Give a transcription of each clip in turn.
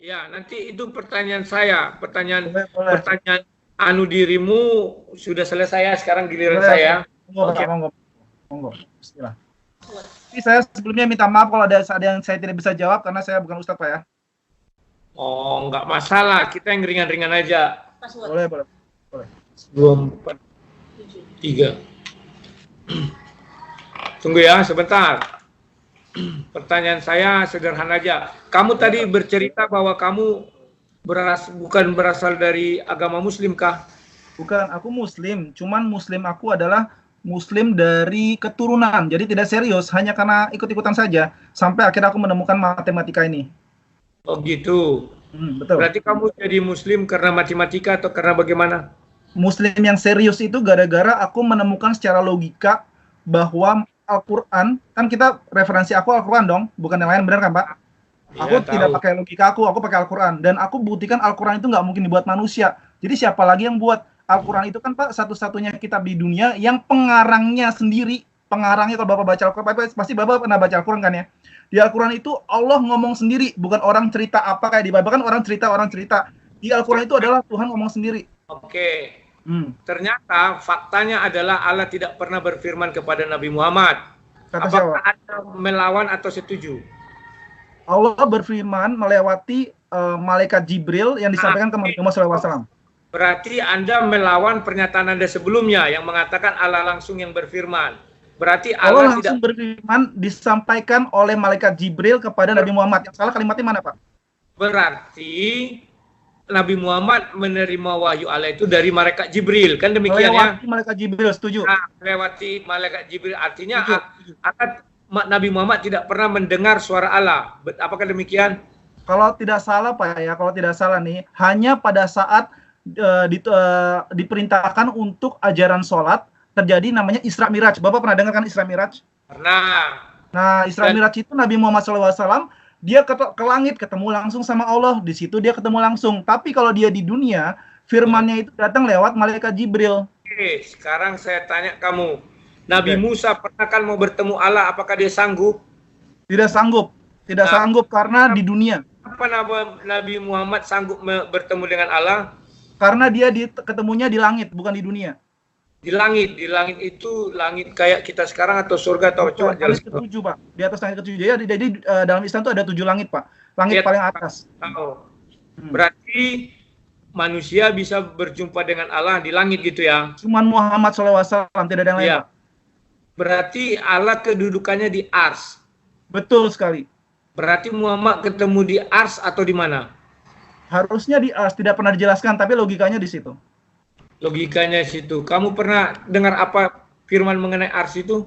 Ya, nanti itu pertanyaan saya. Boleh, boleh. Pertanyaan anu dirimu sudah selesai ya, sekarang giliran Boleh, saya. monggo, Pak, Oke. monggo. Monggo. Bismillah. Tapi saya sebelumnya minta maaf kalau ada yang saya tidak bisa jawab karena saya bukan ustadz, Pak ya. Oh, nggak masalah. Kita yang ringan-ringan aja. Boleh, boleh. Boleh. 24, 3. Tunggu ya, sebentar. Pertanyaan saya sederhana aja. Kamu tadi bercerita bahwa kamu bukan berasal dari agama Muslim kah? Bukan, aku muslim, cuman muslim aku adalah muslim dari keturunan. Jadi tidak serius, hanya karena ikut-ikutan saja sampai akhirnya aku menemukan matematika ini. Oh gitu. Betul. Berarti kamu jadi Muslim karena matematika atau karena bagaimana? Muslim yang serius itu gara-gara aku menemukan secara logika bahwa Al-Quran, kan kita referensi aku Al-Quran dong, bukan yang lain, benar kan Pak? Aku Ya, tidak tahu. pakai logika aku pakai Al-Quran. Dan aku buktikan Al-Quran itu nggak mungkin dibuat manusia. Jadi siapa lagi yang buat? Al-Quran itu kan Pak satu-satunya kitab di dunia yang pengarangnya sendiri. Pengarangnya kalau Bapak baca Al-Quran, pasti Bapak pernah baca Al-Quran kan ya? Di Al-Quran itu Allah ngomong sendiri, bukan orang cerita apa kayak di Bible kan orang cerita. Di Al-Quran itu adalah Tuhan ngomong sendiri. Oke. Ternyata faktanya adalah Allah tidak pernah berfirman kepada Nabi Muhammad. Kata Apakah siapa? Anda melawan atau setuju? Allah berfirman melewati malaikat Jibril yang disampaikan ke Muhammad SAW. Berarti Anda melawan pernyataan Anda sebelumnya yang mengatakan Allah langsung yang berfirman. Berarti Allah langsung tidak berfirman disampaikan oleh malaikat Jibril kepada Nabi Muhammad. Yang salah kalimatnya mana, Pak? berarti Nabi Muhammad menerima wahyu Allah itu dari malaikat Jibril, kan demikian ya? Melewati malaikat Jibril, setuju. Nah, melewati malaikat Jibril artinya Setuju. Nabi Muhammad tidak pernah mendengar suara Allah. Apakah demikian? Kalau tidak salah Pak ya, kalau tidak salah nih, hanya pada saat diperintahkan untuk ajaran sholat terjadi namanya Isra Miraj. Bapak pernah dengar kan Isra Miraj? Pernah. Nah, Isra Miraj itu Nabi Muhammad SAW dia ke langit ketemu langsung sama Allah. Di situ dia ketemu langsung. Tapi kalau dia di dunia, firmannya itu datang lewat malaikat Jibril. Oke, sekarang saya tanya kamu. Nabi Musa pernah kan mau bertemu Allah, apakah dia sanggup? Tidak sanggup. Tidak sanggup karena di dunia. Apa Nabi Muhammad sanggup bertemu dengan Allah? Karena dia ketemunya di langit, bukan di dunia. Di langit itu langit kayak kita sekarang atau surga atau coba jelas. Langit ketujuh Pak, di atas langit ketujuh. Jadi dalam Islam itu ada 7 langit Pak. Langit paling atas. Berarti manusia bisa berjumpa dengan Allah di langit gitu ya? Cuman Muhammad SAW, tidak ada yang lain Pak. Berarti Allah kedudukannya di ars. Betul sekali. Berarti Muhammad ketemu di ars atau di mana? Harusnya di ars, tidak pernah dijelaskan, tapi logikanya di situ. Logikanya situ. Kamu pernah dengar apa firman mengenai ars itu?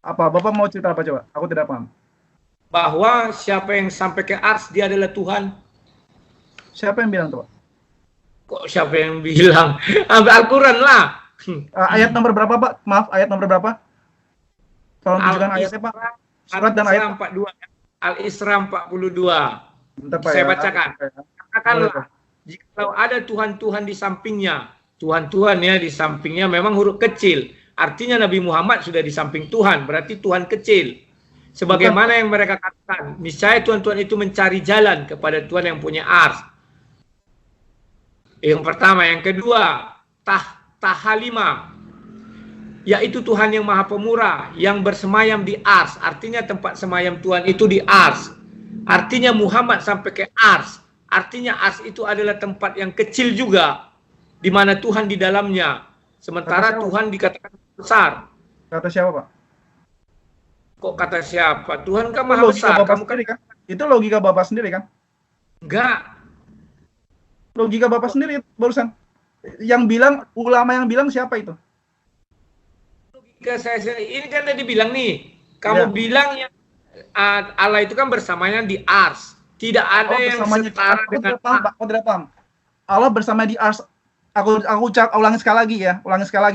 Apa? Bapak mau cerita apa coba? Aku tidak paham. Bahwa siapa yang sampai ke ars, dia adalah Tuhan. Siapa yang bilang tuh? Kok siapa yang bilang? Al-Quran lah. Ayat nomor berapa Pak? Maaf, ayat nomor berapa? Tolong tunjukkan ayatnya Pak. Surat dan ayat. Al-Isra 42. Bentar, Pak, saya bacakan. Katakanlah, jika ada Tuhan-Tuhan di sampingnya, Tuhan-Tuhan ya di sampingnya memang huruf kecil. Artinya Nabi Muhammad sudah di samping Tuhan, berarti Tuhan kecil. Sebagaimana yang mereka katakan, niscaya Tuhan-Tuhan itu mencari jalan kepada Tuhan yang punya ars. Yang pertama, yang kedua, Tahalima, yaitu Tuhan yang Maha Pemurah, yang bersemayam di ars. Artinya tempat semayam Tuhan itu di ars. Artinya Muhammad sampai ke ars. Artinya ars itu adalah tempat yang kecil juga, di mana Tuhan di dalamnya. Sementara Tuhan dikatakan besar. Kata siapa Pak? Kok kata siapa? Tuhan kan Maha Besar. Kamu kan? Itu logika Bapak sendiri kan? Enggak. Logika Bapak sendiri barusan. Yang bilang, ulama yang bilang siapa itu? Logika saya ini kan tadi bilang nih, kamu bilang yang Allah itu kan bersamanya di ars. Tidak ada yang setara dengan Allah. Aku tidak paham. Allah bersama di ars. Aku ulangi sekali lagi ya.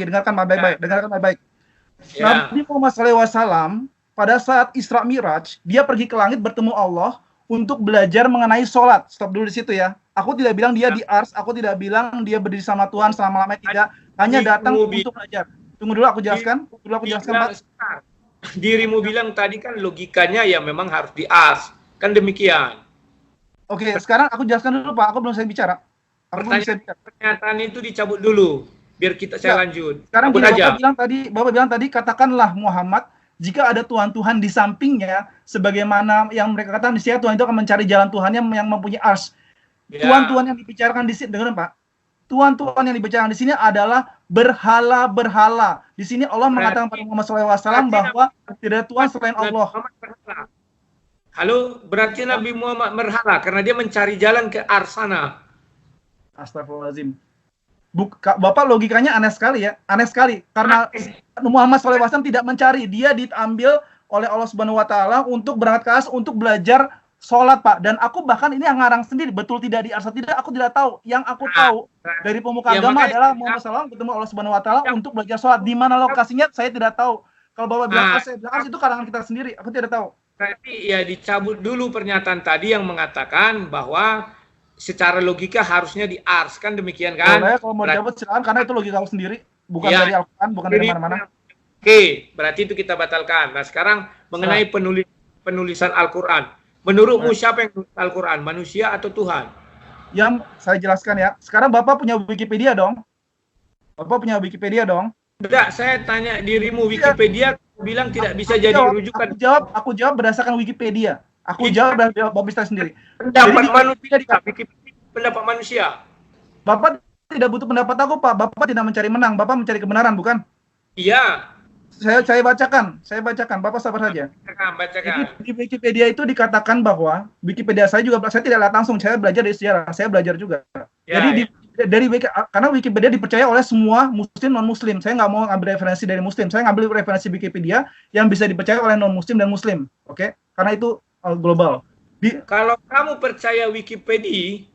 Dengarkan baik-baik. Nabi Muhammad SAW pada saat Isra Miraj, dia pergi ke langit bertemu Allah untuk belajar mengenai sholat. Stop dulu di situ ya. Aku tidak bilang dia di ars. Aku tidak bilang dia berdiri sama Tuhan selama-lamanya, tidak. Hanya datang untuk belajar. Tunggu dulu aku jelaskan. Pak. Dirimu bilang tadi kan logikanya ya memang harus di ars. Kan demikian. Oke, sekarang aku jelaskan dulu Pak, aku belum saya bicara. Aku belum bisa bicara. Pernyataan itu dicabut dulu, biar saya lanjut. Sekarang Cabut gini, aja. Bapak bilang tadi, katakanlah Muhammad, jika ada Tuhan-Tuhan di sampingnya, sebagaimana yang mereka katakan di sini, Tuhan itu akan mencari jalan Tuhannya yang mempunyai ars. Ya. Tuhan-Tuhan yang dibicarakan di sini, dengar Pak. Tuhan-Tuhan yang dibicarakan di sini adalah berhala-berhala. Di sini Allah mengatakan pada Muhammad SAW bahwa tidak ada Tuhan selain Allah. Halo, berarti Nabi Muhammad berhala karena dia mencari jalan ke arsana. Astagfirullahaladzim. Bapak logikanya aneh sekali ya, aneh sekali. Karena Muhammad SAW tidak mencari, dia diambil oleh Allah Subhanahu Wa Taala untuk berangkat ke ars untuk belajar sholat Pak. Dan aku bahkan ini yang ngarang sendiri, betul tidak di ars tidak, aku tidak tahu. Yang aku tahu dari pemuka agama adalah Muhammad SAW ketemu Allah Subhanahu Wa Taala untuk belajar sholat. Di mana lokasinya saya tidak tahu. Kalau Bapak bilang saya bilang ars itu karangan kita sendiri, aku tidak tahu. Berarti ya dicabut dulu pernyataan tadi yang mengatakan bahwa secara logika harusnya di ars, kan demikian kan? Boleh, kalau mau dicabut silakan, karena itu logika aku sendiri, bukan dari Al-Quran, bukan dari mana-mana. Oke, berarti itu kita batalkan. Nah sekarang mengenai penulisan Al-Quran, menurutmu siapa yang menulis Al-Quran, manusia atau Tuhan? Yang saya jelaskan ya. Sekarang Bapak punya Wikipedia dong? Bapak punya Wikipedia dong? Tidak, saya tanya dirimu, Wikipedia bilang tidak bisa jadi rujukan. Aku jawab berdasarkan Wikipedia. Aku jawab dari Bapak bisa sendiri. Pendapat manusia, pendapat manusia. Bapak tidak butuh pendapat aku, Pak. Bapak tidak mencari menang, Bapak mencari kebenaran, bukan? Iya. Saya bacakan. Bapak sabar saja. Bacakan. Di Wikipedia itu dikatakan bahwa Wikipedia saya tidak lihat langsung, saya belajar dari sejarah, saya belajar juga. Ya, jadi karena Wikipedia dipercaya oleh semua muslim non muslim. Saya nggak mau ngambil referensi dari muslim, saya ngambil referensi Wikipedia yang bisa dipercaya oleh non muslim dan muslim. Oke? Karena itu global. Kalau kamu percaya Wikipedia,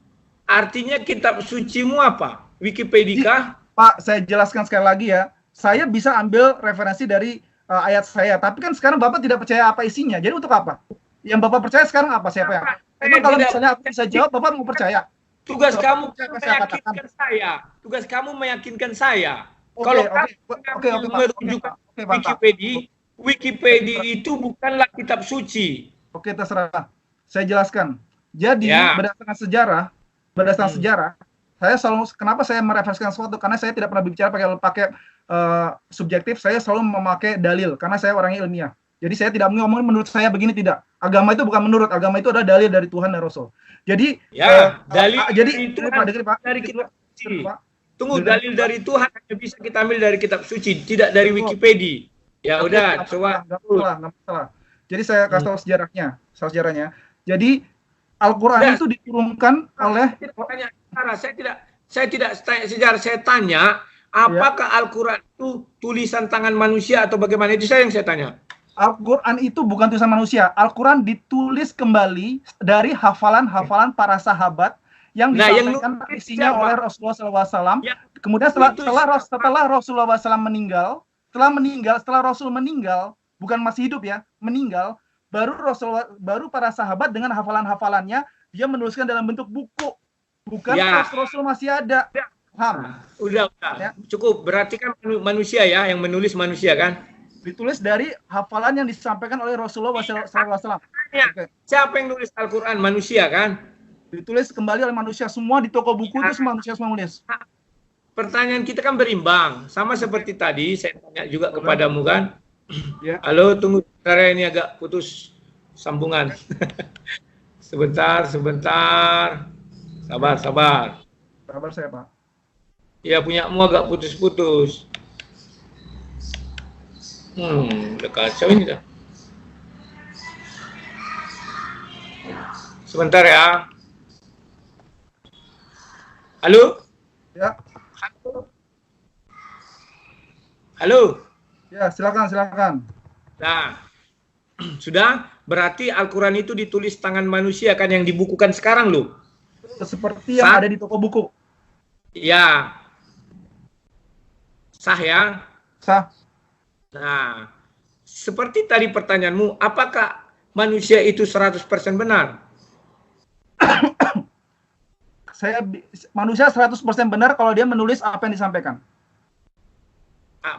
artinya kitab sucimu apa? Wikipedia kah? Pak, saya jelaskan sekali lagi ya. Saya bisa ambil referensi dari ayat saya, tapi kan sekarang Bapak tidak percaya apa isinya. Jadi untuk apa? Yang Bapak percaya sekarang apa? Siapa yang? Emang kalau misalnya aku bisa jawab, Bapak mau percaya? Tugas kamu meyakinkan saya. Tugas kamu meyakinkan saya. Kalau Wikipedia itu bukanlah kitab suci. Oke, terserah. Saya jelaskan. Jadi berdasarkan sejarah, saya selalu, kenapa saya mereferensikan sesuatu? Karena saya tidak pernah bicara pakai subjektif. Saya selalu memakai dalil karena saya orangnya ilmiah. Jadi saya tidak ngomongin menurut saya begini, tidak. Agama itu bukan menurut, agama itu adalah dalil dari Tuhan dan Rasul. Jadi dalil jadi itu dari kitab suci. Tunggu, Sudah. Dalil dari Tuhan hanya bisa kita ambil dari kitab suci, tidak dari Wikipedia. Ya udah, coba. Nggak masalah. Jadi saya kasih tahu sejarahnya. Jadi Al-Quran itu diturunkan oleh. Saya tidak tanya sejarah. Saya tanya, apakah Al-Quran itu tulisan tangan manusia atau bagaimana? Itu yang saya tanya. Al-Quran itu bukan tulisan manusia. Al-Quran ditulis kembali dari hafalan-hafalan para sahabat yang disampaikan isinya oleh Rasulullah SAW. Kemudian setelah Rasulullah SAW meninggal, setelah Rasul meninggal, bukan masih hidup ya, meninggal, baru para sahabat dengan hafalan-hafalannya dia menuliskan dalam bentuk buku. Bukan Rasul masih ada. Paham? Udah. Ya. Cukup. Berarti kan manusia ya, yang menulis manusia kan? Ditulis dari hafalan yang disampaikan oleh Rasulullah SAW. Siapa yang nulis Al-Quran? Manusia kan? Ditulis kembali oleh manusia. Semua di toko buku itu manusia semua nulis. Pertanyaan kita kan berimbang. Sama seperti tadi, saya tanya juga kepadamu kan? Ya. Halo, tunggu. Sebentar, ini agak putus sambungan. Sebentar. Sabar. Sabar saya, Pak. Ya, punyamu agak putus-putus. Udah kacau ini dah. Sebentar ya. Halo? Ya. Halo? Ya, silakan. Nah, sudah, berarti Al-Quran itu ditulis tangan manusia kan, yang dibukukan sekarang loh. Seperti yang ada di toko buku. Ya. Sah ya? Sah. Nah, seperti tadi pertanyaanmu, apakah manusia itu 100% benar? Manusia 100% benar kalau dia menulis apa yang disampaikan.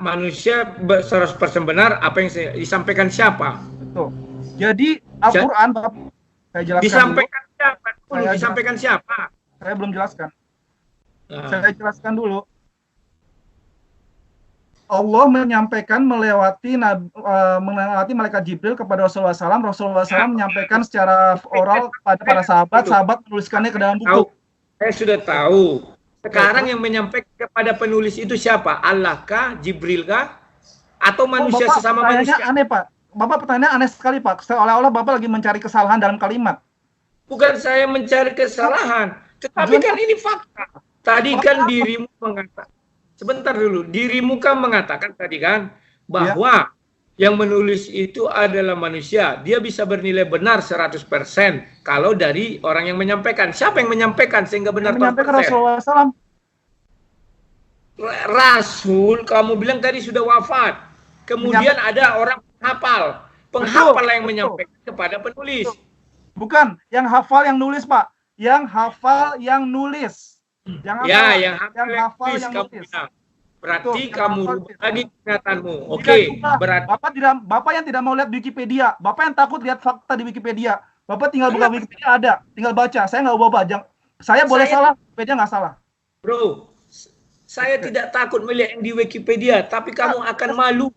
Manusia 100% benar apa yang disampaikan siapa? Betul. Jadi Al-Quran, saya jelaskan disampaikan dulu. Siapa? dulu, disampaikan siapa? Saya belum jelaskan. Nah. Saya jelaskan dulu. Allah menyampaikan melewati malaikat Jibril kepada Rasulullah SAW. Rasulullah SAW menyampaikan secara oral kepada para sahabat. Sahabat menuliskannya ke dalam buku. Saya sudah tahu. Sekarang yang menyampaikan kepada penulis itu siapa? Allah kah? Jibril kah? Atau manusia sesama manusia? Aneh, Pak. Bapak pertanyaannya aneh sekali, Pak. Seolah-olah Bapak lagi mencari kesalahan dalam kalimat. Bukan saya mencari kesalahan, tetapi kan ini fakta. Tadi kan dirimu mengatakan, sebentar dulu, dirimu kan mengatakan tadi kan bahwa yang menulis itu adalah manusia. Dia bisa bernilai benar 100% kalau dari orang yang menyampaikan. Siapa yang menyampaikan sehingga benar 100%? Menyampaikan Rasulullah SAW. Rasul, kamu bilang tadi sudah wafat. Kemudian ada orang penghafal yang menyampaikan kepada penulis. Bukan, yang hafal yang nulis, Pak. Yang hafal yang nulis. Yang hafal yang nulis. Berarti kamu rubah lagi kenyataanmu. Oke, berarti Bapak yang tidak mau lihat Wikipedia, Bapak yang takut lihat fakta di Wikipedia. Bapak tinggal buka Wikipedia ada, tinggal baca. Saya nggak bawa bajang. Saya boleh salah, Wikipedia nggak salah. Bro, saya tidak takut melihat yang di Wikipedia, tapi kamu akan malu.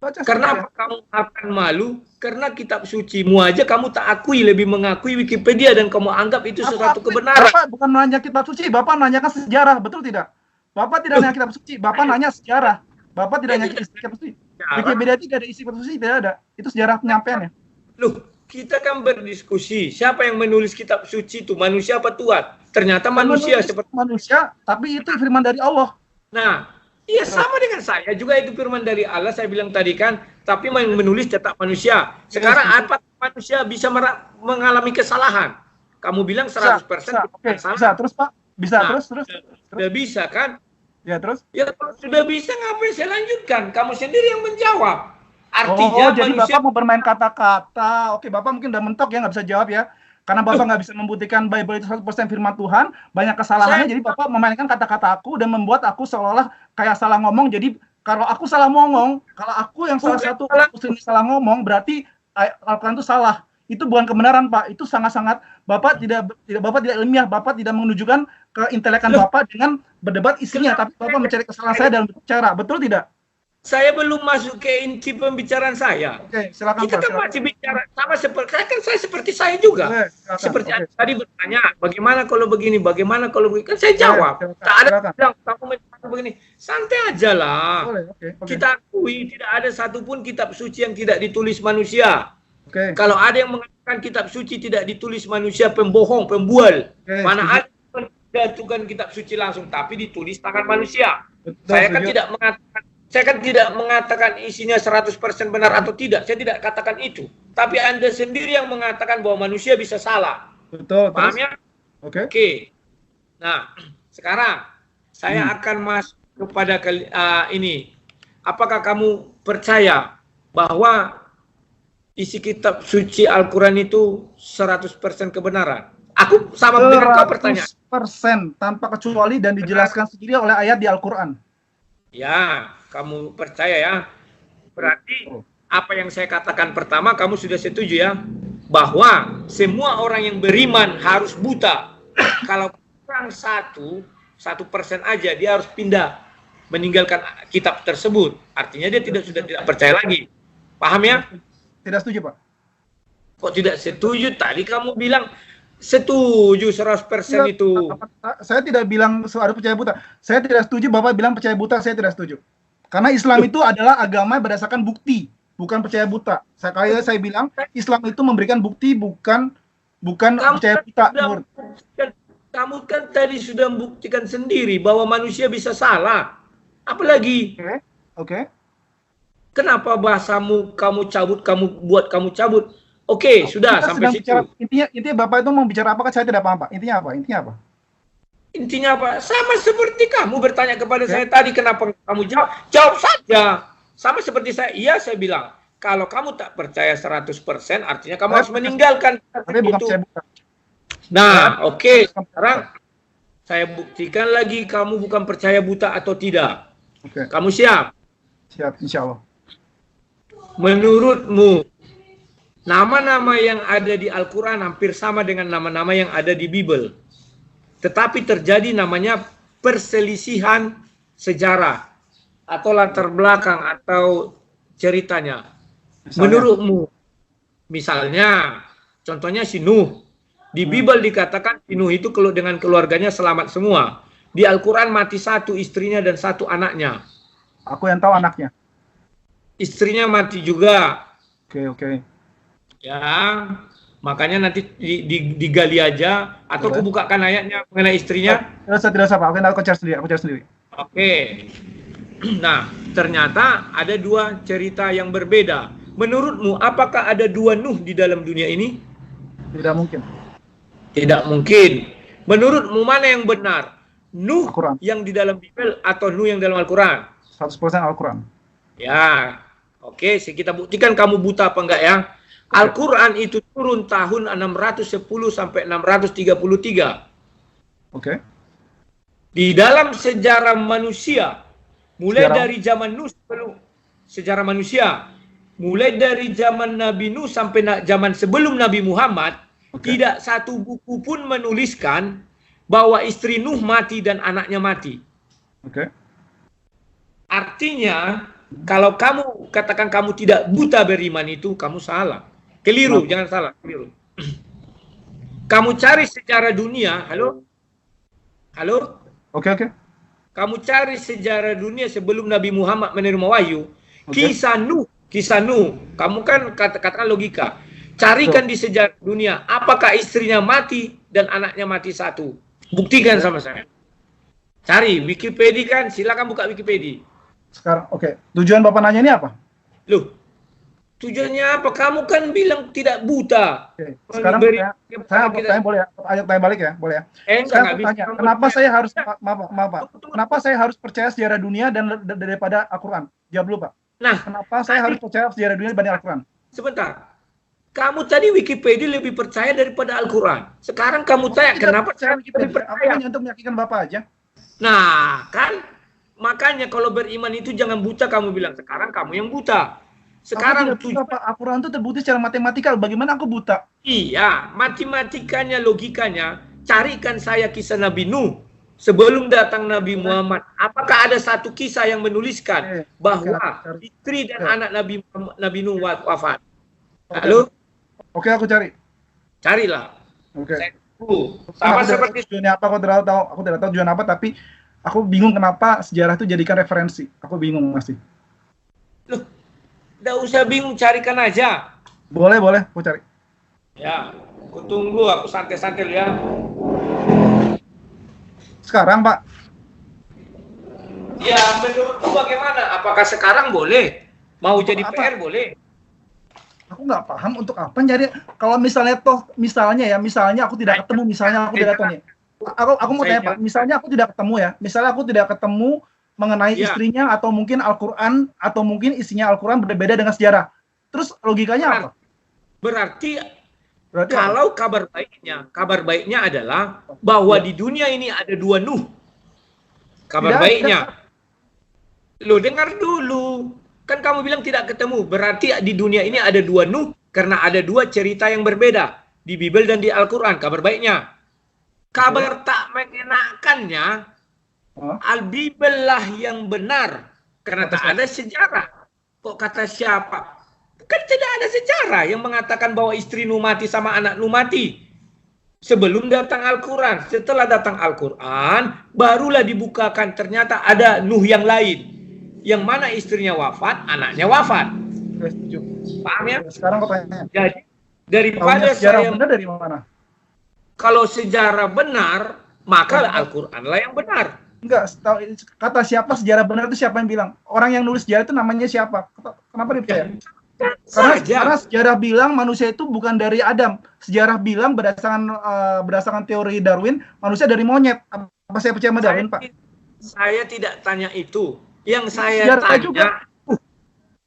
Kenapa kamu akan malu? Karena kitab sucimu aja kamu tak akui, lebih mengakui Wikipedia dan kamu anggap itu sesuatu kebenaran. Bapak bukan nanya kitab suci, Bapak nanyakan sejarah, betul tidak? Bapak tidak nanya kitab suci, Bapak nanya sejarah. Bapak tidak nanya kitab suci. Wikipedia tidak ada isi kitab suci, tidak ada. Itu sejarah penyampaiannya. Loh, kita kan berdiskusi, siapa yang menulis kitab suci itu, manusia apa Tuhan? Ternyata manusia seperti manusia, tapi itu firman dari Allah. Nah, iya sama dengan saya juga itu firman dari Allah. Saya bilang tadi kan, tapi yang menulis tetap manusia. Sekarang apa manusia bisa mengalami kesalahan? Kamu bilang 100% salah. Bisa terus, Pak? Bisa terus. Sudah bisa kan? Ya terus? Ya kalau sudah bisa ngapain saya lanjutkan? Kamu sendiri yang menjawab. Artinya jadi manusia... Bapak mau bermain kata-kata. Oke, Bapak mungkin udah mentok ya, nggak bisa jawab ya. Karena Bapak nggak bisa membuktikan Bible itu 100% firman Tuhan, banyak kesalahannya, jadi Bapak memainkan kata-kata aku dan membuat aku seolah-olah kayak salah ngomong. Jadi kalau aku salah ngomong, kalau aku yang salah satu muslim salah ngomong, berarti Al-Quran itu salah. Itu bukan kebenaran, Pak. Itu sangat-sangat Bapak tidak ilmiah, Bapak tidak menunjukkan keintelekan Bapak dengan berdebat isinya, tapi Bapak mencari kesalahan saya dalam berbicara. Betul tidak? Saya belum masuk ke inti pembicaraan saya. Oke, silakan Kita kan masih bicara sama seperti saya juga. Seperti tadi bertanya, bagaimana kalau begini, bagaimana kalau begini, kan saya jawab. Tak ada bilang kamu begini, santai aja lah. Kita akui tidak ada satupun kitab suci yang tidak ditulis manusia. Kalau ada yang mengatakan kitab suci tidak ditulis manusia, pembohong, pembual. Mana ada menjatuhkan kitab suci langsung, tapi ditulis tangan manusia. Saya kan tidak mengatakan isinya 100% benar atau tidak. Saya tidak katakan itu. Tapi Anda sendiri yang mengatakan bahwa manusia bisa salah. Betul. Paham ya? Oke. Nah, sekarang saya akan masuk kepada ini. Apakah kamu percaya bahwa isi kitab suci Al-Quran itu 100% kebenaran? Aku sama dengan kau pertanyaan. 100% tanpa kecuali dan dijelaskan sendiri oleh ayat di Al-Quran. Ya, kamu percaya ya. Berarti apa yang saya katakan pertama kamu sudah setuju ya, bahwa semua orang yang beriman harus buta. Kalau kurang 1% aja dia harus pindah, meninggalkan kitab tersebut. Artinya dia sudah tidak percaya lagi. Paham ya? Tidak setuju, Pak. Kok tidak setuju? Tadi kamu bilang setuju 100% itu. Saya tidak bilang harus percaya buta. Saya tidak setuju Bapak bilang percaya buta, saya tidak setuju. Karena Islam itu adalah agama berdasarkan bukti, bukan percaya buta. Saya bilang Islam itu memberikan bukti, bukan percaya buta. Kamu kan tadi sudah membuktikan sendiri bahwa manusia bisa salah. Apalagi? Oke. Kenapa bahasamu kamu cabut? Oke, sudah sampai situ. Intinya Bapak itu mau bicara apa? Saya tidak paham, Pak. Intinya apa? Intinya apa? Sama seperti kamu bertanya kepada saya tadi, kenapa kamu jawab? Jawab saja. Sama seperti saya. Iya, saya bilang. Kalau kamu tak percaya 100%, artinya kamu harus meninggalkan itu. Nah, oke. Sekarang saya buktikan lagi kamu bukan percaya buta atau tidak. Kamu siap? Siap, insya Allah. Menurutmu, nama-nama yang ada di Al-Quran hampir sama dengan nama-nama yang ada di Bible. Tetapi terjadi namanya perselisihan sejarah atau latar belakang atau ceritanya. Menurutmu, misalnya, contohnya si Nuh. Di Bible dikatakan si Nuh itu dengan keluarganya selamat semua. Di Al-Quran mati satu istrinya dan satu anaknya. Aku yang tahu anaknya. Istrinya mati juga. Oke. Ya, makanya nanti digali aja atau aku bukakan ayatnya mengenai istrinya. Tidak usah Pak. Aku cari sendiri. Oke. Nah, ternyata ada dua cerita yang berbeda. Menurutmu, apakah ada dua Nuh di dalam dunia ini? Tidak mungkin. Tidak mungkin. Menurutmu mana yang benar? Nuh Al-Quran. Yang di dalam Bible atau Nuh yang dalam Al-Quran? 100% Al-Quran. Ya, oke. Kita buktikan kamu buta apa enggak ya. Al-Quran itu turun tahun 610 sampai 633. Oke. Di dalam sejarah manusia, mulai dari zaman Nuh sebelum sejarah manusia, mulai dari zaman Nabi Nuh sampai zaman sebelum Nabi Muhammad, tidak satu buku pun menuliskan bahwa istri Nuh mati dan anaknya mati. Oke. Artinya, kalau kamu katakan kamu tidak buta beriman itu, kamu salah. Keliru, jangan salah, keliru. Kamu cari sejarah dunia, halo? Oke. Kamu cari sejarah dunia sebelum Nabi Muhammad menerima wahyu. Kisah Nuh. Kamu kan katakan logika. Carikan di sejarah dunia, apakah istrinya mati dan anaknya mati satu. Buktikan sama saya. Cari, Wikipedia kan, silakan buka Wikipedia. Sekarang, oke. Tujuan Bapak nanya ini apa? Loh, tujuannya apa? Kamu kan bilang tidak buta. Oke. Sekarang saya boleh ya? Tanya balik ya? Boleh ya? Saya tanya, kenapa saya harus, maaf Pak. Kenapa saya harus percaya sejarah dunia dan daripada Al-Quran? Jawab dulu Pak. Nah, kenapa saya harus percaya sejarah dunia dibanding Al-Quran? Sebentar. Kamu tadi Wikipedia lebih percaya daripada Al-Quran. Sekarang kamu tanya kenapa saya lebih percaya? Aku hanya untuk meyakinkan Bapak aja. Nah, kan makanya kalau beriman itu jangan buta, kamu bilang. Sekarang kamu yang buta. Sekarang Al-Quran itu terbukti secara matematikal. Bagaimana aku buta? Iya, matematikanya, logikanya. Carikan saya kisah Nabi Nuh sebelum datang Nabi Muhammad. Apakah ada satu kisah yang menuliskan bahwa istri dan anak Nabi Nuh wafat? Halo? Oke, aku cari. Carilah. Oke. Sama seperti tujuannya apa? Aku tidak tahu tujuan apa, tapi aku bingung kenapa sejarah itu jadikan referensi. Aku bingung masih. Loh, nggak usah bingung, carikan aja. Boleh, aku cari. Ya, aku tunggu, aku santai-santai ya. Sekarang, Pak? Ya, menurutmu bagaimana? Apakah sekarang boleh? Mau jadi PR boleh? Aku nggak paham untuk apa nyari. Kalau misalnya aku tidak ketemu, aku mau tanya Pak, misalnya aku tidak ketemu mengenai istrinya atau mungkin Al-Quran atau mungkin isinya Al-Quran berbeda dengan sejarah. Terus logikanya apa? Berarti kalau kabar baiknya adalah bahwa di dunia ini ada dua Nuh. Kabar baiknya. Lo dengar dulu. Kan kamu bilang tidak ketemu. Berarti di dunia ini ada dua Nuh karena ada dua cerita yang berbeda di Bible dan di Al-Quran. Kabar baiknya. Kabar tak mengenakannya, Al-Bible lah yang benar karena tak ada sejarah. Kok kata siapa? Kan tidak ada sejarah yang mengatakan bahwa istri Nuh mati sama anak Nuh mati. Sebelum datang Al-Quran. Setelah datang Al-Quran, barulah dibukakan ternyata ada Nuh yang lain. Yang mana istrinya wafat, anaknya wafat. Paham ya? Sekarang aku tanya. Jadi, daripada sejarah benar dari mana? Kalau sejarah benar, maka Al-Quran lah yang benar. Enggak, kata siapa sejarah benar itu siapa yang bilang? Orang yang nulis sejarah itu namanya siapa? Kenapa dipercaya? Karena sejarah bilang manusia itu bukan dari Adam. Sejarah bilang berdasarkan teori Darwin, manusia dari monyet. Apa saya percaya sama Darwin, Pak? Saya tidak tanya itu. Yang saya tanya,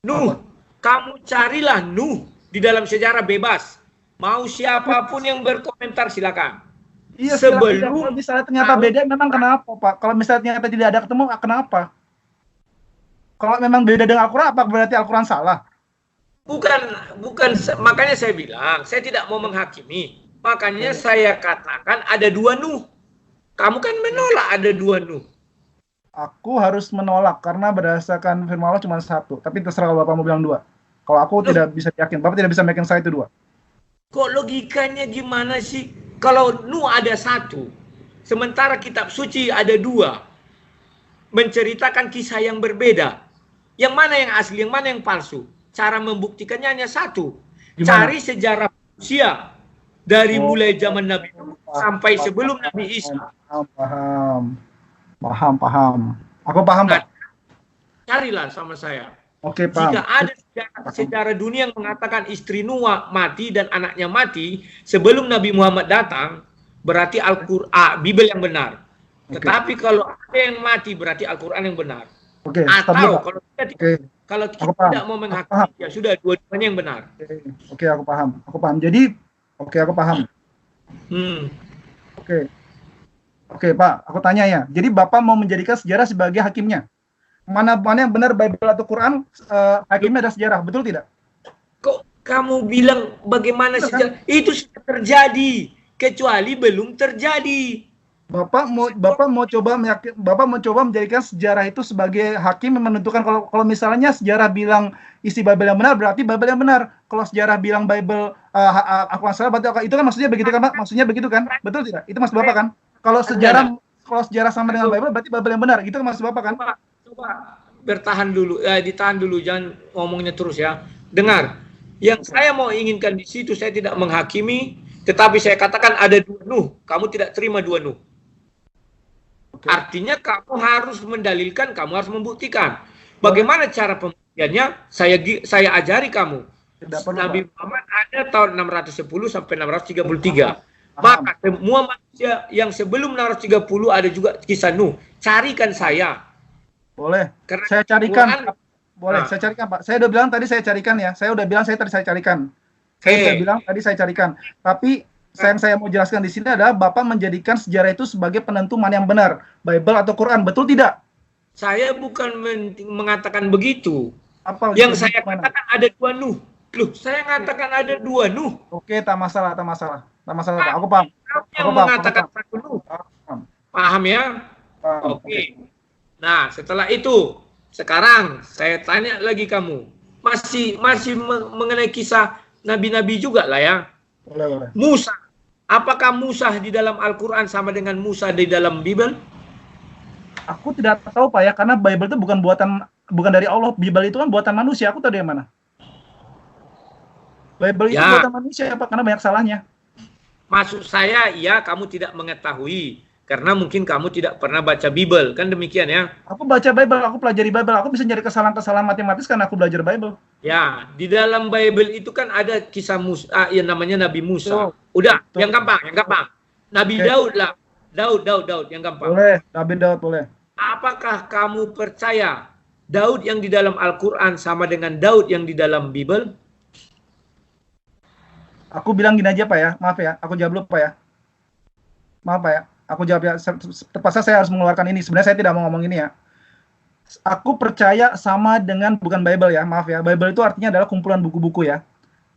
Nuh, kamu carilah Nuh di dalam sejarah bebas. Mau siapapun yang berkomentar silakan. Iya, sebelum misalnya ternyata beda, memang kenapa, Pak? Kalau misalnya ternyata tidak ada ketemu, kenapa? Kalau memang beda dengan Al-Quran, apa berarti Al-Quran salah? bukan, makanya saya bilang, saya tidak mau menghakimi. Makanya saya katakan ada dua Nuh. Kamu kan menolak ada dua Nuh. Aku harus menolak karena berdasarkan firman Allah cuma satu. Tapi terserah kalau Bapak mau bilang dua. Kalau aku tidak bisa yakin, Bapak tidak bisa yakin saya itu dua. Kok logikanya gimana sih? Kalau Nuh ada satu, sementara kitab suci ada dua, menceritakan kisah yang berbeda. Yang mana yang asli, yang mana yang palsu? Cara membuktikannya hanya satu. Gimana? Cari sejarah manusia dari mulai zaman Nabi Nuh sampai sebelum Nabi Isa. Paham. Aku paham, Pak. Carilah sama saya. Oke, paham. Jika ada sejarah dunia yang mengatakan istri Nuh mati dan anaknya mati sebelum Nabi Muhammad datang, berarti Al-Qur'an, Bible yang benar. Tetapi kalau ada yang mati berarti Al-Qur'an yang benar. Atau kalau kita tidak mau menghakimi, ya sudah dua-duanya yang benar. Oke, aku paham. Jadi, aku paham. Oke, Pak, aku tanya ya. Jadi Bapak mau menjadikan sejarah sebagai hakimnya? Mana yang benar, Bible atau Quran, hakimnya ada sejarah, betul tidak? Kok kamu bilang bagaimana sejarah? Itu sudah terjadi, kecuali belum terjadi. Bapak mau coba menjadikan sejarah itu sebagai hakim yang menentukan kalau misalnya sejarah bilang isi Bible yang benar, berarti Bible yang benar. Kalau sejarah bilang Bible aku salah, berarti itu kan maksudnya begitu kan, Pak? Maksudnya begitu kan? Betul tidak? Itu maksud Bapak kan? Kalau sejarah sama dengan Bible, berarti Bible yang benar. Itu maksud Bapak kan? Coba bertahan dulu, ditahan dulu, jangan ngomongnya terus ya. Dengar, yang saya mau inginkan di situ, saya tidak menghakimi, tetapi saya katakan ada dua Nuh. Kamu tidak terima dua Nuh. Artinya kamu harus mendalilkan, kamu harus membuktikan. Bagaimana cara pembuktiannya? Saya ajari kamu. Nabi Muhammad ada tahun 610 sampai 633. Maka semua manusia yang sebelum 630 ada juga kisah Nuh. Carikan saya. Boleh. Karena saya carikan. Boleh, saya carikan, Pak. Saya udah bilang tadi saya carikan ya. Saya udah bilang saya carikan. Saya bilang tadi saya carikan. Tapi yang saya mau jelaskan di sini adalah Bapak menjadikan sejarah itu sebagai penentu mana yang benar, Bible atau Quran, betul tidak? Saya bukan mengatakan begitu. Apa yang saya katakan ada dua Nuh. Loh, saya mengatakan ada dua Nuh. Oke, tak masalah, Pak. Aku paham. Yang mengatakan satu Nuh. Paham ya? Oke. Nah, setelah itu, sekarang saya tanya lagi kamu. Masih mengenai kisah nabi-nabi juga lah ya. Boleh. Musa. Apakah Musa di dalam Al-Quran sama dengan Musa di dalam Bible? Aku tidak tahu, Pak ya, karena Bible itu bukan dari Allah. Bible itu kan buatan manusia. Aku tahu dari mana. Bible itu buatan manusia ya, Pak, karena banyak salahnya. Maksud saya, ya kamu tidak mengetahui. Karena mungkin kamu tidak pernah baca Bible. Kan demikian ya? Aku baca Bible, aku pelajari Bible. Aku bisa nyari kesalahan-kesalahan matematis karena aku belajar Bible. Ya, di dalam Bible itu kan ada kisah Musa, yang namanya Nabi Musa. Udah, yang gampang. Nabi Daud lah. Daud, yang gampang. Boleh, Nabi Daud, boleh. Apakah kamu percaya Daud yang di dalam Al-Quran sama dengan Daud yang di dalam Bible? Aku bilang gini aja, Pak ya. Maaf ya, aku jawab dulu, Pak ya. Maaf, Pak ya. Aku jawab ya, terpaksa saya harus mengeluarkan ini. Sebenarnya saya tidak mau ngomong ini ya. Aku percaya sama dengan, bukan Bible ya, maaf ya. Bible itu artinya adalah kumpulan buku-buku ya.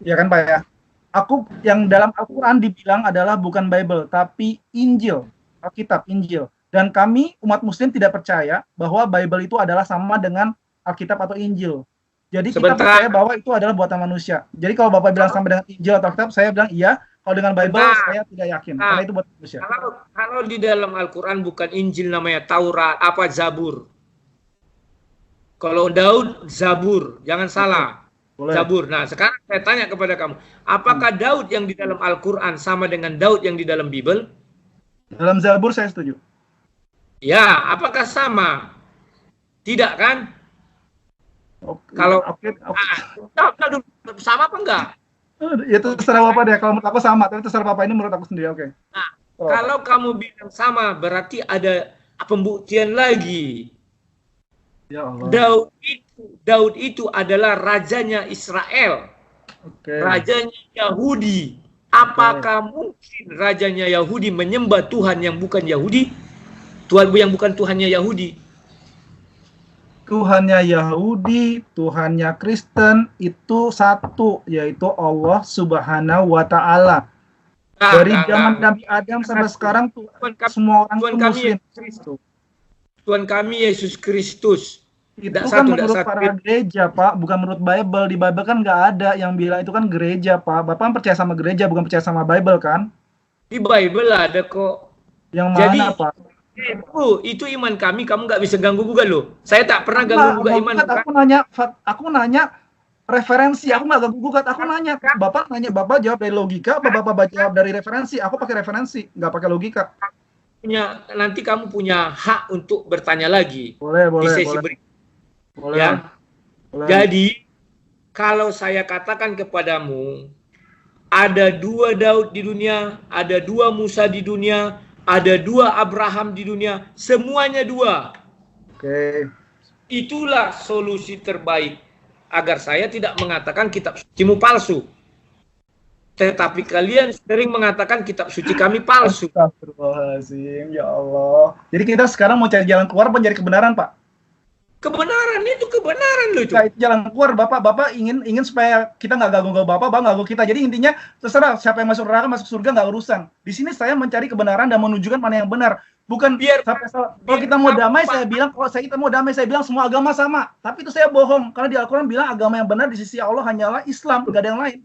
Ya kan, Pak ya. Aku yang dalam Al-Quran dibilang adalah bukan Bible, tapi Injil, Alkitab, Injil. Dan kami umat Muslim tidak percaya bahwa Bible itu adalah sama dengan Alkitab atau Injil. Jadi kita percaya bahwa itu adalah buatan manusia. Jadi kalau Bapak bilang sama dengan Injil atau Alkitab, saya bilang iya. Kalau dengan Bible saya tidak yakin, karena itu buat manusia. Kalau di dalam Al-Quran bukan Injil, namanya Taurat, Zabur. Kalau Daud, Zabur, jangan salah. Boleh. Zabur. Nah, sekarang saya tanya kepada kamu, apakah Daud yang di dalam Al-Quran sama dengan Daud yang di dalam Bible? Dalam Zabur saya setuju. Ya, apakah sama? Tidak kan? Kalau sama apa enggak? Itu terserah Bapak deh. Kalau menurut aku sama, tapi terserah Bapak, ini menurut aku sendiri. Oke. Nah, kalau kamu bilang sama, berarti ada pembuktian lagi. Ya Allah. Daud itu adalah rajanya Israel. Rajanya Yahudi. Apakah mungkin rajanya Yahudi menyembah Tuhan yang bukan Yahudi? Tuhan yang bukan Tuhannya Yahudi? Tuhannya Yahudi, Tuhannya Kristen itu satu, yaitu Allah Subhanahu wa Ta'ala. Dari zaman Nabi Adam sampai sekarang tuh semua orang itu Muslim. Tuhan kami Yesus Kristus. Itu kan menurut para gereja, Pak, bukan menurut Bible. Di Bible kan nggak ada yang bilang itu kan gereja, Pak. Bapak percaya sama gereja, bukan percaya sama Bible kan? Di Bible ada kok. Yang mana, jadi, Pak? Itu iman kami, kamu nggak bisa ganggu juga loh. Saya tak pernah ganggu juga iman. Aku nanya referensi, aku nggak ganggu gugat. Aku nanya, Bapak jawab dari logika, Bapak jawab dari referensi. Aku pakai referensi, nggak pakai logika. Nanti kamu punya hak untuk bertanya lagi. Boleh. Boleh. Ya. Boleh. Jadi kalau saya katakan kepadamu, ada 2 Daud di dunia, ada 2 Musa di dunia, ada 2 Abraham di dunia, semuanya 2. Oke. Itulah solusi terbaik agar saya tidak mengatakan kitab sucimu palsu. Tetapi kalian sering mengatakan kitab suci kami palsu. Astagfirullahaladzim, ya Allah. Jadi kita sekarang mau cari jalan keluar, mencari kebenaran, Pak? Kebenaran loh itu. Nah, itu jalan keluar, Bapak ingin supaya kita nggak ganggu Bapak ganggu kita. Jadi intinya terserah siapa yang masuk neraka, masuk surga nggak urusan. Di sini saya mencari kebenaran dan menunjukkan mana yang benar. Bukan kalau kita mau damai, saya bilang semua agama sama. Tapi itu saya bohong, karena di Al-Quran bilang agama yang benar di sisi Allah hanyalah Islam, nggak ada yang lain.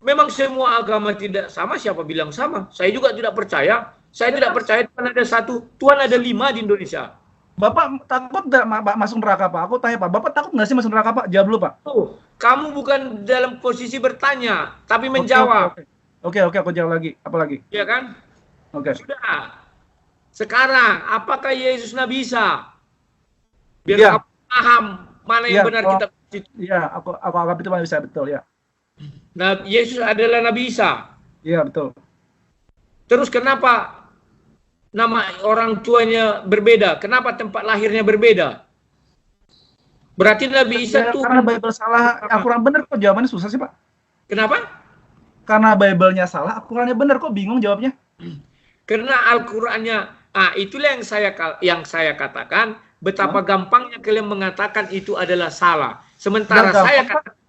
Memang semua agama tidak sama, siapa bilang sama? Saya juga tidak percaya. Saya tidak percaya Tuhan ada 1, Tuhan ada 5 di Indonesia. Bapak takut nggak masuk neraka, Pak? Aku tanya, Pak. Bapak takut nggak sih masuk neraka, Pak? Jawab dulu, Pak. Kamu bukan dalam posisi bertanya, tapi menjawab. Oke, aku jawab lagi. Apa lagi? Iya kan? Oke. Sudah. Sekarang, apakah Yesus Nabi Isa? Biar kamu paham mana yang benar kita. Iya, aku anggap itu bisa, betul ya. Nah, Yesus adalah Nabi Isa. Iya, betul. Terus kenapa nama orang tuanya berbeda? Kenapa tempat lahirnya berbeda? Berarti Nabi Isa itu karena Bible salah, Al-Quran benar kok. Jawabannya susah sih, Pak. Kenapa? Karena Bible-nya salah, Al-Qurannya benar kok. Bingung jawabnya. Karena Al-Qurannya, itulah yang saya katakan, betapa gampangnya kalian mengatakan itu adalah salah. Sementara saya katakan,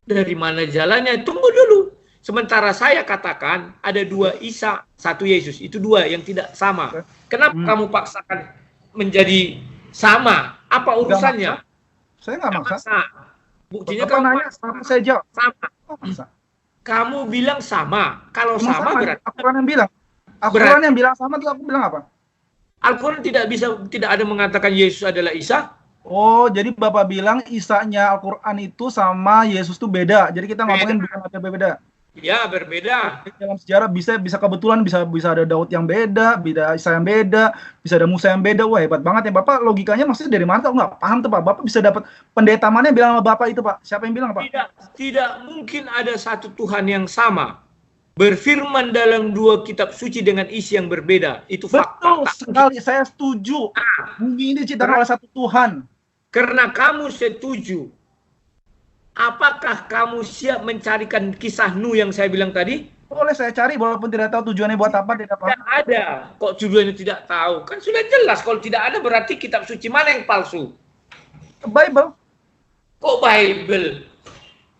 dari mana jalannya? Tunggu dulu. Sementara saya katakan ada 2 Isa, 1 Yesus. Itu 2 yang tidak sama. Kenapa kamu paksakan menjadi sama? Apa urusannya? Saya nggak maksa. Buktinya kamu nanya, saya jawab. Sama. Kamu bilang sama. Kalau sama berarti Al-Quran yang bilang. Al-Quran yang bilang sama itu aku bilang apa? Al-Quran tidak ada mengatakan Yesus adalah Isa. Oh, jadi Bapak bilang Isa-nya Al-Quran itu sama Yesus itu beda. Jadi kita ngomongin bukan ada beda. Ya, berbeda. Dalam sejarah bisa kebetulan bisa ada Daud yang beda, Isa yang beda, bisa ada Musa yang beda. Wah, hebat banget ya Bapak. Logikanya maksudnya dari mana? Aku nggak paham tuh Pak. Bapak bisa dapat pendeta mana yang bilang sama Bapak itu Pak? Siapa yang bilang Pak? Tidak mungkin ada satu Tuhan yang sama. Berfirman dalam 2 kitab suci dengan isi yang berbeda. Itu fakta. Betul sekali, saya setuju. Bumi ini diciptakan oleh satu Tuhan. Karena kamu setuju. Apakah kamu siap mencarikan kisah Nuh yang saya bilang tadi? Boleh saya cari, walaupun tidak tahu tujuannya buat apa. Tidak ada. Kok tujuannya tidak tahu? Kan sudah jelas. Kalau tidak ada berarti kitab suci mana yang palsu? Bible. Kok Bible?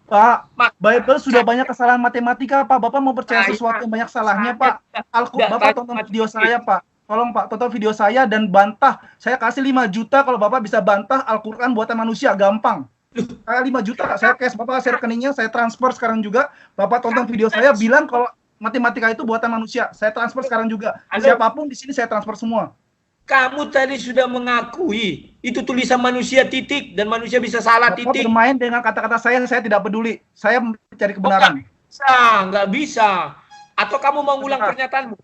Pak, Bible sudah banyak kesalahan matematika, Pak. Bapak mau percaya sesuatu yang banyak salahnya, Pak? Bapak tonton video saya, Pak. Tolong, Pak, tonton video saya dan bantah. Saya kasih 5 juta kalau Bapak bisa bantah Al-Quran buatan manusia. Gampang. 5 juta, saya cash, Bapak kasih rekeningnya, saya transfer sekarang juga. Bapak tonton video saya, bilang kalau matematika itu buatan manusia. Saya transfer sekarang juga. Siapapun di sini saya transfer semua. Kamu tadi sudah mengakui itu tulisan manusia titik dan manusia bisa salah titik. Bapak bermain dengan kata-kata saya tidak peduli. Saya mencari kebenaran. Nggak bisa. Atau kamu mau ngulang pernyataanmu?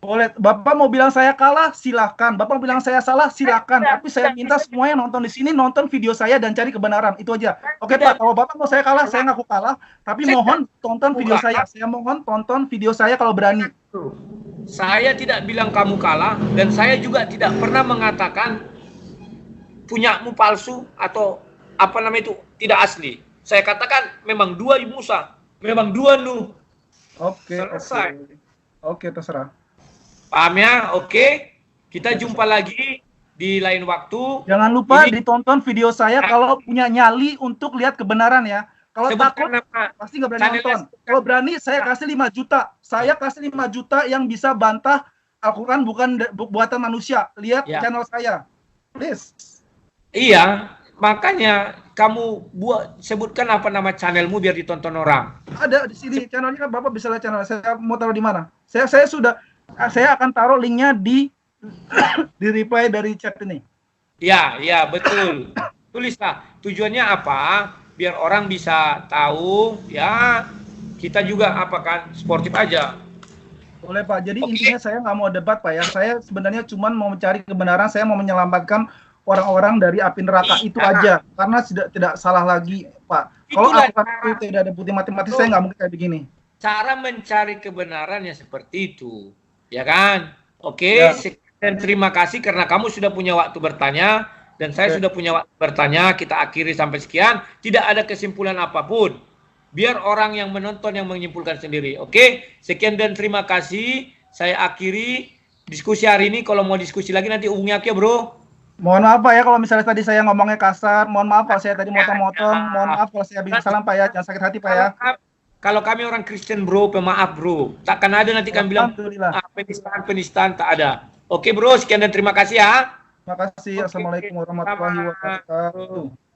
Boleh. Bapak mau bilang saya kalah, silakan. Bapak mau bilang saya salah, silakan. Tapi saya minta semuanya nonton di sini, nonton video saya dan cari kebenaran. Itu aja. Oke Pak, kalau Bapak mau saya kalah, saya ngaku kalah. Tapi mohon tonton video saya. Saya mohon tonton video saya kalau berani. Saya tidak bilang kamu kalah dan saya juga tidak pernah mengatakan punyamu palsu atau apa namanya itu tidak asli. Saya katakan memang 2 Musa, memang 2 Nuh. Oke, selesai. Oke, terserah. Paham ya? Oke. Kita jumpa lagi di lain waktu. Jangan lupa Ini ditonton video saya kalau punya nyali untuk lihat kebenaran ya. Kalau takut sebutkan nama pasti nggak berani channelnya, nonton. Kalau berani saya kasih 5 juta. Saya kasih 5 juta yang bisa bantah Al-Quran buatan manusia. Lihat Ya. channel saya. Please. Iya, makanya kamu sebutkan apa nama channelmu biar ditonton orang. Ada di sini channelnya, Bapak bisa lihat channel saya. Mau taruh di mana? Saya akan taruh linknya di reply dari chat ini. Ya, ya betul. Tulislah tujuannya apa, biar orang bisa tahu. Ya, kita juga apa kan sportif aja. Boleh Pak. Jadi intinya saya nggak mau debat Pak ya. Saya sebenarnya cuma mau mencari kebenaran. Saya mau menyelamatkan orang-orang dari api neraka itu aja. Karena tidak salah lagi Pak. Kalau Al-Quran itu tidak ada bukti mati-mati, saya nggak mungkin kayak begini. Cara mencari kebenarannya seperti itu, ya kan? Oke. Ya. Dan terima kasih karena kamu sudah punya waktu bertanya dan saya sudah punya waktu bertanya. Kita akhiri sampai sekian. Tidak ada kesimpulan apapun. Biar orang yang menonton yang menyimpulkan sendiri. Oke. Sekian dan terima kasih. Saya akhiri diskusi hari ini. Kalau mau diskusi lagi nanti hubungi aku ya bro. Mohon maaf Pak ya kalau misalnya tadi saya ngomongnya kasar. Mohon maaf kalau saya tadi motong-motong. Mohon maaf kalau saya bilang salah Pak ya. Jangan sakit hati Pak ya. Kalau kami orang Kristen bro, pemaaf bro. Takkan ada nanti kami bilang penistaan, tak ada. Oke bro, sekian dan terima kasih ya. Terima kasih. Assalamualaikum warahmatullahi wabarakatuh.